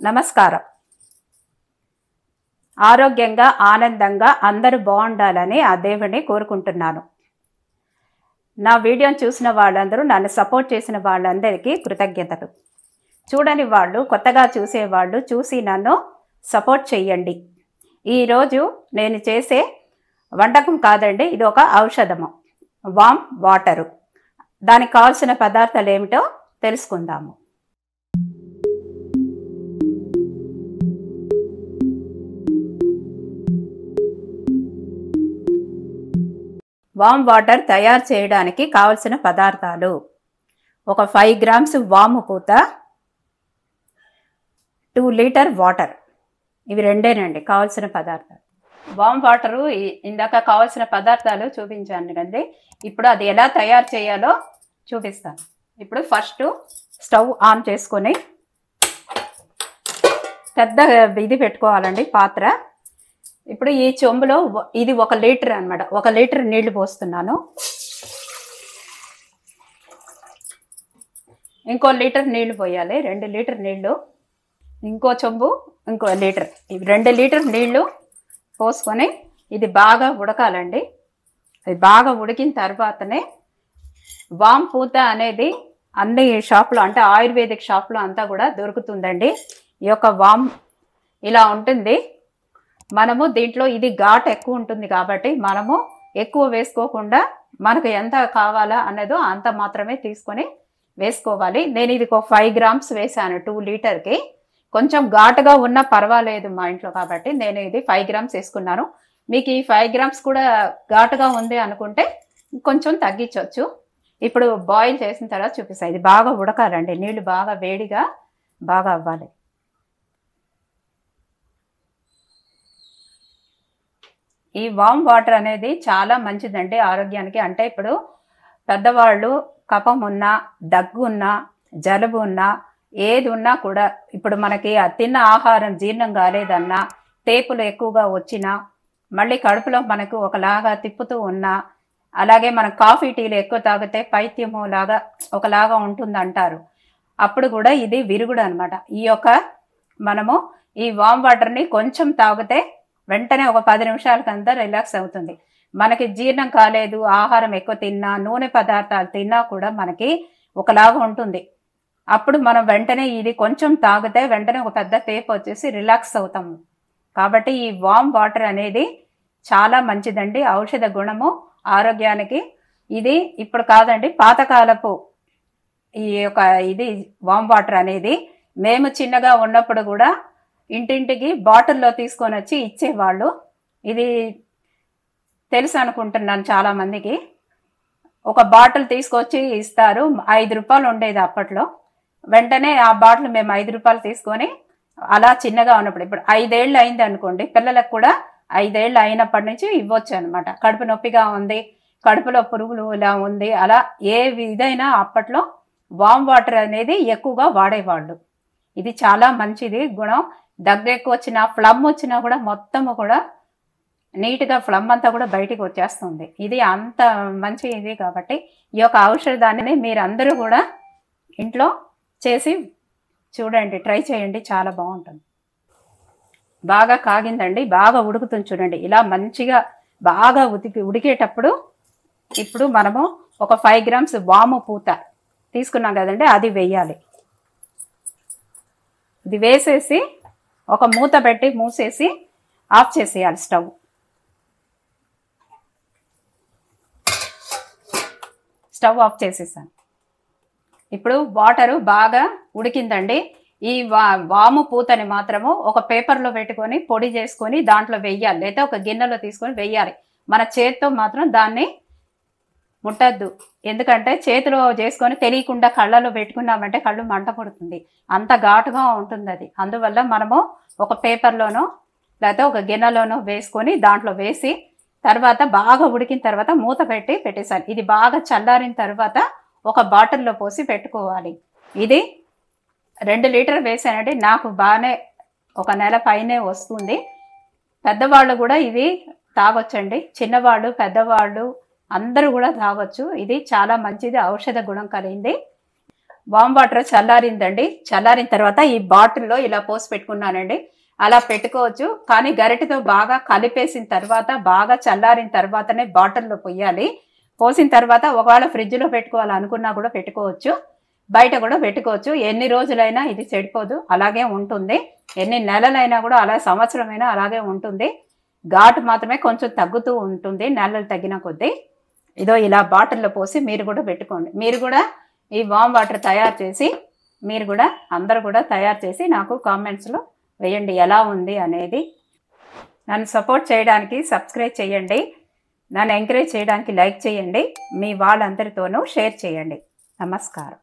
నమస్కారం. ఆరోగ్యంగా ఆనందంగా అందరూ బాగుండాలని ఆ దేవుడిని కోరుకుంటున్నాను. నా వీడియోని చూసిన వాళ్ళందరూ, నన్ను సపోర్ట్ చేసిన వాళ్ళందరికీ కృతజ్ఞతలు. చూడని వాళ్ళు, కొత్తగా చూసేవాళ్ళు చూసి నన్ను సపోర్ట్ చేయండి. ఈరోజు నేను చేసే వంటకం కాదండి, ఇది ఒక ఔషధము, వామ్ వాటరు. దానికి కావాల్సిన పదార్థాలు ఏమిటో తెలుసుకుందాము. వామ్ వాటర్ తయారు చేయడానికి కావలసిన పదార్థాలు: ఒక 5 గ్రామ్స్ వాము పూత, 2 లీటర్ వాటర్. ఇవి రెండేనండి కావాల్సిన పదార్థాలు. వామ్ వాటరు ఇందాక కావాల్సిన పదార్థాలు చూపించాను కండి. ఇప్పుడు అది ఎలా తయారు చేయాలో చూపిస్తాను. ఇప్పుడు ఫస్ట్ స్టవ్ ఆన్ చేసుకొని పెద్ద ఇది పెట్టుకోవాలండి, పాత్ర. ఇప్పుడు ఈ చెంబులో ఇది 1 లీటర్ అనమాట, 1 లీటర్ నీళ్లు పోస్తున్నాను. ఇంకో లీటర్ నీళ్లు పోయాలి, 2 లీటర్ నీళ్లు. ఇంకో చెంబు, ఇంకో లీటర్, 2 లీటర్ నీళ్లు పోసుకొని ఇది బాగా ఉడకాలండి. అది బాగా ఉడికిన తర్వాతనే వామ్ పూత అనేది అన్ని షాపులో, అంటే ఆయుర్వేదిక్ షాప్లో అంతా కూడా దొరుకుతుందండి. ఈ యొక్క వామ్ ఇలా ఉంటుంది. మనము దీంట్లో ఇది ఘాట్ ఎక్కువ ఉంటుంది కాబట్టి మనము ఎక్కువ వేసుకోకుండా మనకు ఎంత కావాలా అన్నదో అంత మాత్రమే తీసుకొని వేసుకోవాలి. నేను ఇది ఒక 5 గ్రామ్స్ వేసాను 2 లీటర్కి. కొంచెం ఘాటుగా ఉన్నా పర్వాలేదు మా ఇంట్లో కాబట్టి నేను ఇది 5 గ్రామ్స్ వేసుకున్నాను. మీకు ఈ 5 గ్రామ్స్ కూడా ఘాటుగా ఉంది అనుకుంటే కొంచెం తగ్గించవచ్చు. ఇప్పుడు బాయిల్ చేసిన తర్వాత చూపిస్తాను. ఇది బాగా ఉడకాలండి, నీళ్ళు బాగా వేడిగా బాగా అవ్వాలి. ఈ వామ్ వాటర్ అనేది చాలా మంచిదండి ఆరోగ్యానికి. అంటే ఇప్పుడు పెద్దవాళ్ళు కఫం ఉన్నా, దగ్గు ఉన్నా, జలుబు ఉన్నా, ఏది ఉన్నా కూడా, ఇప్పుడు మనకి తిన్న ఆహారం జీర్ణం కాలేదన్నా, తేపులు ఎక్కువగా వచ్చినా, మళ్ళీ కడుపులో మనకు ఒకలాగా తిప్పుతూ ఉన్నా, అలాగే మనం కాఫీ టీలు ఎక్కువ తాగితే పైత్యము లాగా ఒకలాగా ఉంటుందంటారు. అప్పుడు కూడా ఇది విరుగుడు అనమాట. ఈ యొక్క మనము ఈ వామ్ వాటర్ని కొంచెం తాగితే వెంటనే ఒక 10 నిమిషాలకంతా రిలాక్స్ అవుతుంది. మనకి జీర్ణం కాలేదు, ఆహారం ఎక్కువ తిన్నా, నూనె పదార్థాలు తిన్నా కూడా మనకి ఒకలాగా ఉంటుంది. అప్పుడు మనం వెంటనే ఇది కొంచెం తాగితే వెంటనే ఒక పెద్ద తేపు వచ్చేసి రిలాక్స్ అవుతాము. కాబట్టి ఈ వామ్ వాటర్ అనేది చాలా మంచిదండి, ఔషధ గుణము ఆరోగ్యానికి. ఇది ఇప్పుడు కాదండి, పాతకాలపు ఈ యొక్క ఇది వామ్ వాటర్ అనేది మేము చిన్నగా ఉన్నప్పుడు కూడా ఇంటింటికి బాటిల్లో తీసుకొని వచ్చి ఇచ్చేవాళ్ళు. ఇది తెలుసు అనుకుంటున్నాను చాలామందికి. ఒక బాటిల్ తీసుకొచ్చి ఇస్తారు, 5 రూపాయలు ఉండేది అప్పట్లో. వెంటనే ఆ బాటిల్ మేము 5 రూపాయలు తీసుకొని అలా చిన్నగా ఉన్నప్పుడు, ఇప్పుడు 5 ఏళ్ళు అయింది అనుకోండి, పిల్లలకు కూడా 5 ఏళ్ళు అయినప్పటి నుంచి ఇవ్వచ్చు అనమాట. కడుపు నొప్పిగా ఉంది, కడుపులో పురుగులు ఇలా ఉంది, అలా ఏ ఇదైనా అప్పట్లో వామ్ వాటర్ అనేది ఎక్కువగా వాడేవాళ్ళు. ఇది చాలా మంచిది గుణం. దగ్గు ఎక్కువ వచ్చినా, ఫ్లమ్ వచ్చినా కూడా మొత్తము కూడా నీట్గా ఫ్లమ్ అంతా కూడా బయటికి వచ్చేస్తుంది. ఇది అంత మంచి ఇది కాబట్టి ఈ యొక్క ఔషధాన్ని మీరందరూ కూడా ఇంట్లో చేసి చూడండి, ట్రై చేయండి, చాలా బాగుంటుంది. బాగా కాగిందండి, బాగా ఉడుకుతుంది చూడండి. ఇలా మంచిగా బాగా ఉడికేటప్పుడు ఇప్పుడు మనము ఒక 5 గ్రామ్స్ వాము పూత తీసుకున్నాం కదండి, అది వేయాలి. ఇది వేసేసి ఒక మూత పెట్టి మూసేసి ఆఫ్ చేసేయాలి స్టవ్. స్టవ్ ఆఫ్ చేసేసాను. ఇప్పుడు వాటరు బాగా ఉడికిందండి. ఈ వాము పూతని మాత్రము ఒక పేపర్లో పెట్టుకొని పొడి చేసుకొని దాంట్లో వెయ్యాలి, లేదా ఒక గిన్నెలో తీసుకొని వెయ్యాలి. మన చేతితో మాత్రం దాన్ని ముట్టద్దు, ఎందుకంటే చేతిలో చేసుకొని తెలియకుండా కళ్ళలో పెట్టుకున్నామంటే కళ్ళు మంట పడుతుంది, అంత ఘాటుగా ఉంటుంది అది. అందువల్ల మనము ఒక పేపర్లోనో లేకపోతే ఒక గిన్నెలోనో వేసుకొని దాంట్లో వేసి తర్వాత బాగా ఉడికిన తర్వాత మూత పెట్టి పెట్టేసాను. ఇది బాగా చల్లారిన తర్వాత ఒక బాటిల్లో పోసి పెట్టుకోవాలి. ఇది 2 లీటర్ వేసానండి, నాకు బాగానే ఒక నెల పైనే వస్తుంది. పెద్దవాళ్ళు కూడా ఇది తాగొచ్చండి, చిన్నవాళ్ళు పెద్దవాళ్ళు అందరూ కూడా తాగొచ్చు. ఇది చాలా మంచిది, ఔషధ గుణం కలిగింది. వామ్ వాటర్ చల్లారిందండి. చల్లారిన తర్వాత ఈ బాటిల్లో ఇలా పోసి పెట్టుకున్నానండి. అలా పెట్టుకోవచ్చు, కానీ గరిటెతో బాగా కలిపేసిన తర్వాత బాగా చల్లారిన తర్వాతనే బాటిల్లో పోయాలి. పోసిన తర్వాత ఒకవేళ ఫ్రిడ్జ్లో పెట్టుకోవాలనుకున్నా కూడా పెట్టుకోవచ్చు, బయట కూడా పెట్టుకోవచ్చు. ఎన్ని రోజులైనా ఇది చెడిపోదు, అలాగే ఉంటుంది. ఎన్ని నెలలైనా కూడా అలా సంవత్సరమైనా అలాగే ఉంటుంది. ఘాటు మాత్రమే కొంచెం తగ్గుతూ ఉంటుంది నెలలు తగ్గిన కొద్దీ. ఇదో ఇలా బాటిల్లో పోసి మీరు కూడా పెట్టుకోండి. మీరు కూడా ఈ వామ్ వాటర్ తయారు చేసి మీరు కూడా అందరూ కూడా తయారు చేసి నాకు కామెంట్స్లో వేయండి ఎలా ఉంది అనేది. నన్ను సపోర్ట్ చేయడానికి సబ్స్క్రైబ్ చేయండి, నన్ను ఎంకరేజ్ చేయడానికి లైక్ చేయండి, మీ వాళ్ళందరితోనూ షేర్ చేయండి. నమస్కారం.